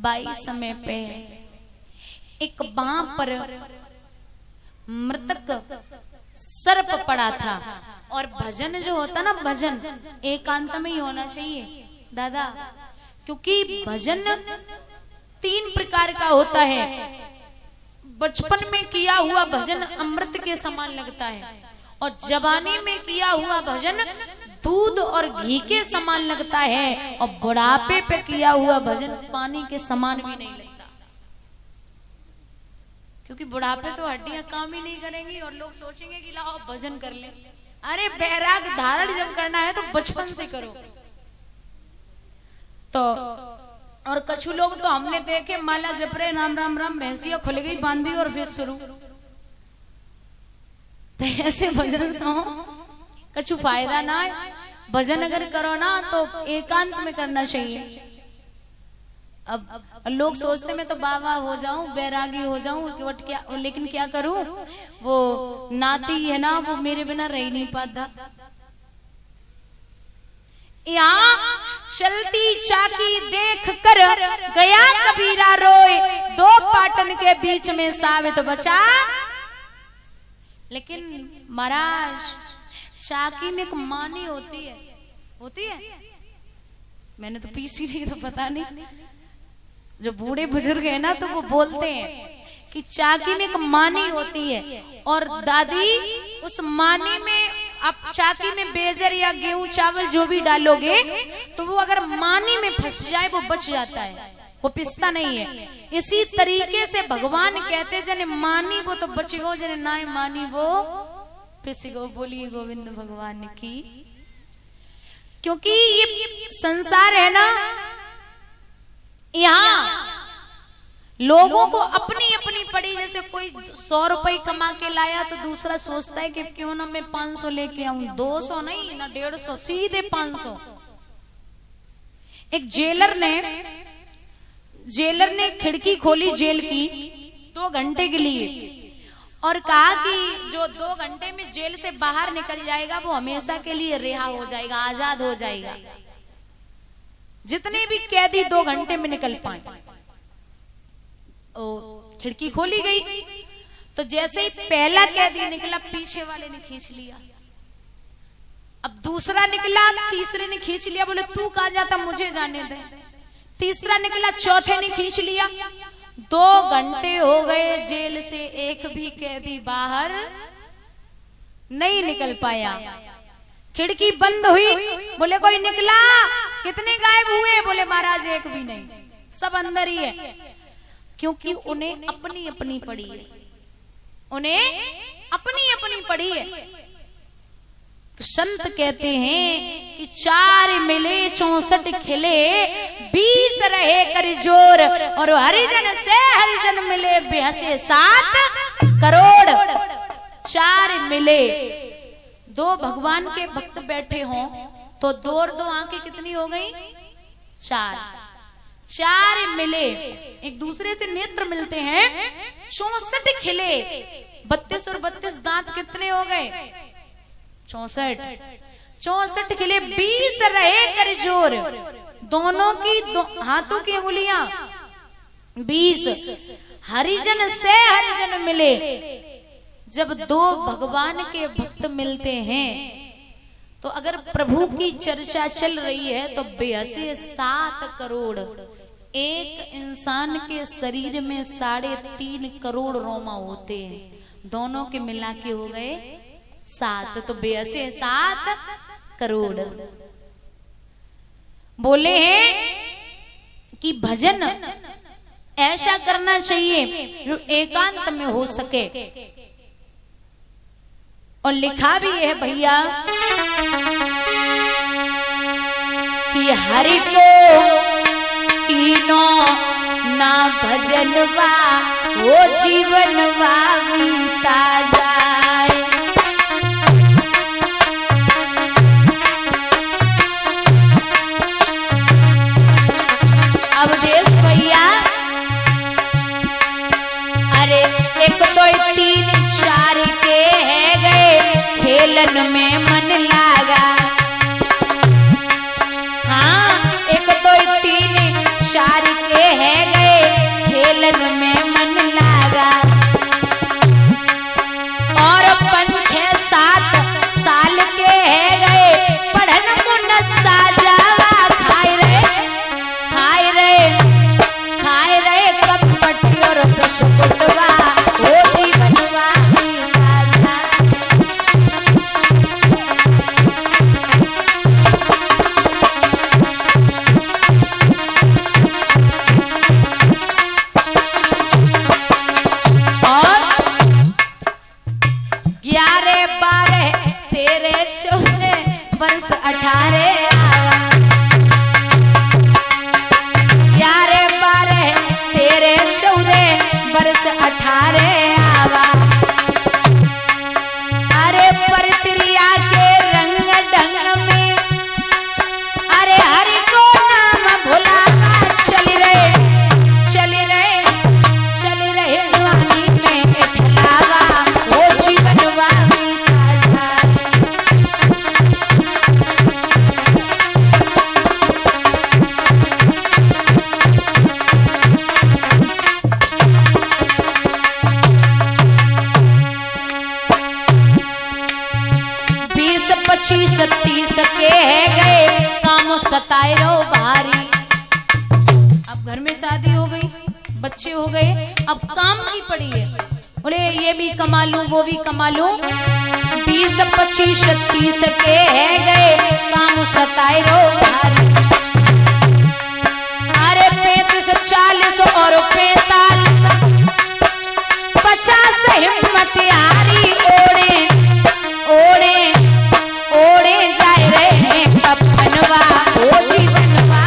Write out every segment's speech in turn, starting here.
By समय पे एक बां पर मृतक सर्प पड़ा था। और भजन जो होता ना, भजन एकांत में ही होना चाहिए दादा, क्योंकि भजन 3 प्रकार का होता है। बचपन में किया हुआ भजन अमृत के समान लगता है, और जवानी में किया हुआ भजन दूध और घी के समान लगता है, और बुढ़ापे पे किया हुआ भजन पानी के समान भी नहीं लगता। क्योंकि बुढ़ापे तो हड्डियां काम ही नहीं करेंगी और लोग सोचेंगे कि लाओ भजन कर ले। अरे बैराग धारण जब करना है तो बचपन से करो। तो और कछु लोग तो हमने देखे माला जप रहे, राम राम राम, भैंसिया खुल गई बांधी और फिर शुरू। तो ऐसे भजन से कछु फायदा ना है। भजन अगर करो ना तो एकांत में करना चाहिए। अब लोग सोचते मैं तो बाबा हो जाऊं, बैरागी हो जाऊं, क्या, लेकिन क्या करूं, वो नाती है ना, वो मेरे बिना रह नहीं पाता। यहाँ चलती चाकी देख कर गया कबीरा रोए, 2 पाटन के बीच में साबित बचा। लेकिन महाराज चाकी में एक मानी होती है, मैंने तो पीसी नहीं, तो पता नहीं। जो बूढ़े बुजुर्ग है ना तो वो बोलते हैं कि चाकी में एक मानी होती है, और दादी उस मानी में आप चाकी में बेजर या गेहूं चावल जो भी डालोगे तो वो अगर मानी में फंस जाए वो बच जाता है, वो पिसता नहीं है। इसी तरीके से भगवान कहते जने मानी वो तो बच गो, जने ना मानी वो पिस गो। बोलिए गोविंद भगवान की। क्योंकि ये संसार है ना, यहाँ लोगों को अपनी अपनी पड़ी। जैसे कोई 100 रुपए कमा के लाया तो दूसरा सोचता है कि क्यों ना मैं 500 लेके आऊं। 200 नहीं ना 150, सीधे 500। एक जेलर ने खिड़की खोली जेल की 2 घंटे के लिए, और कहा कि जो 2 घंटे में जेल से बाहर निकल जाएगा वो हमेशा के लिए रिहा हो जाएगा, आजाद हो जाएगा। जितने भी कैदी 2 घंटे में निकल पाए। खिड़की खोली गई तो जैसे ही पहला कैदी निकला पीछे वाले ने खींच लिया। अब दूसरा निकला, तीसरे ने खींच लिया, बोले तू कहाँ जाता, मुझे जाने दे। तीसरा निकला, चौथे ने खींच लिया। 2 घंटे हो गए जेल से, एक भी कैदी बाहर नहीं निकल पाया। खिड़की बंद हुई, बोले कोई निकला, कितने गायब हुए, बोले महाराज एक भी नहीं, सब अंदर ही है। क्योंकि उन्हें अपनी अपनी पड़ी है, उन्हें अपनी अपनी पड़ी है। संत कहते हैं कि 4 मिले 64 खिले, 20 रहे कर जोर, और हरिजन से हरिजन मिले बेहसे 7 करोड़। 4 मिले, 2 भगवान के भक्त बैठे हों तो 2 और 2 आंखें कितनी हो गई, 4। 4 मिले, एक दूसरे से नेत्र मिलते हैं। 64 खिले, 32 और 32 दांत कितने हो गए, 64। 64 खिले, 20 रहे कर जोर, दोनों की हाथों की अंगुलियां 20। हरिजन से हरिजन मिले। जब 2 भगवान के भक्त मिलते हैं तो अगर प्रभु की चर्चा चल रही है तो बेहसे 7 करोड़। एक इंसान के शरीर में 3.5 करोड़ रोमा होते हैं, दोनों के मिला के हो गए 7, तो बेहसे 7 करोड़। बोले हैं कि भजन ऐसा करना चाहिए जो एकांत में हो सके। और लिखा भी है भैया कि हरि को कीनो ना भजनवा, वो जीवनवा बीता जाए। अब देश भैया, अरे 1 2 3 4 के है गए, खेलन में मन लागा। हाँ 1 2 3 4 के है गए, खेलन में मन लागा और 5-6-7 साल के गए पढ़न मुनस्सा जावा खाए रे कपटी और बिस्कुटवा हो जीवनवा और 11-12-13-14 वर्ष 18 वर्ष 18 आवा अरे परत्रिया के रंग ढंग में अरे हरि को नाम भुलावा चल रहे जवानी में ठहरावा वो जीवनवा पच्चीस 30 के गए काम सताए रो भारी। अब घर में शादी हो गई, बच्चे हो गए, अब काम की पड़ी है, बोले ये भी कमा लूं वो भी कमा लूं। 20-25-30 के गए काम सताए रो भारी। अरे 35-40 और 45-50 हिम्मत यारी ओढ़े जाए रहे कफनवा ओ जीवनवा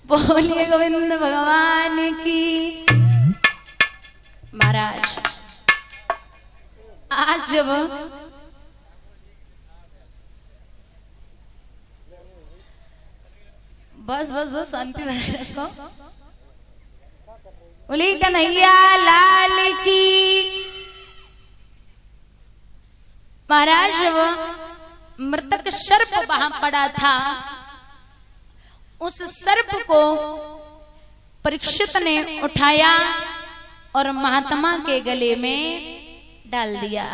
बोलिए गोविंद भगवान की। महाराज आज जब बस शांति बनाए रखो। बोली कन्हैया लाल की। महाराज जब मृतक सर्प वहां पड़ा था, उस सर्प को परीक्षित ने उठाया और महात्मा के गले में डाल दिया।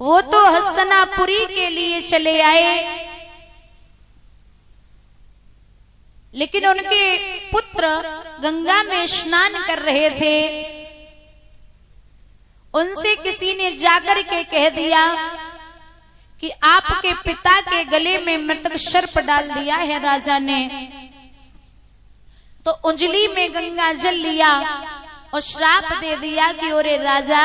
वो तो हस्तिनापुरी के लिए चले आए, लेकिन उनके पुत्र गंगा में स्नान कर रहे थे। उनसे किसी ने जाकर के कह दिया कि आपके पिता के गले में मृतक सर्प डाल दिया है राजा ने। तो उंजली में गंगा जल लिया और श्राप दे दिया कि ओरे राजा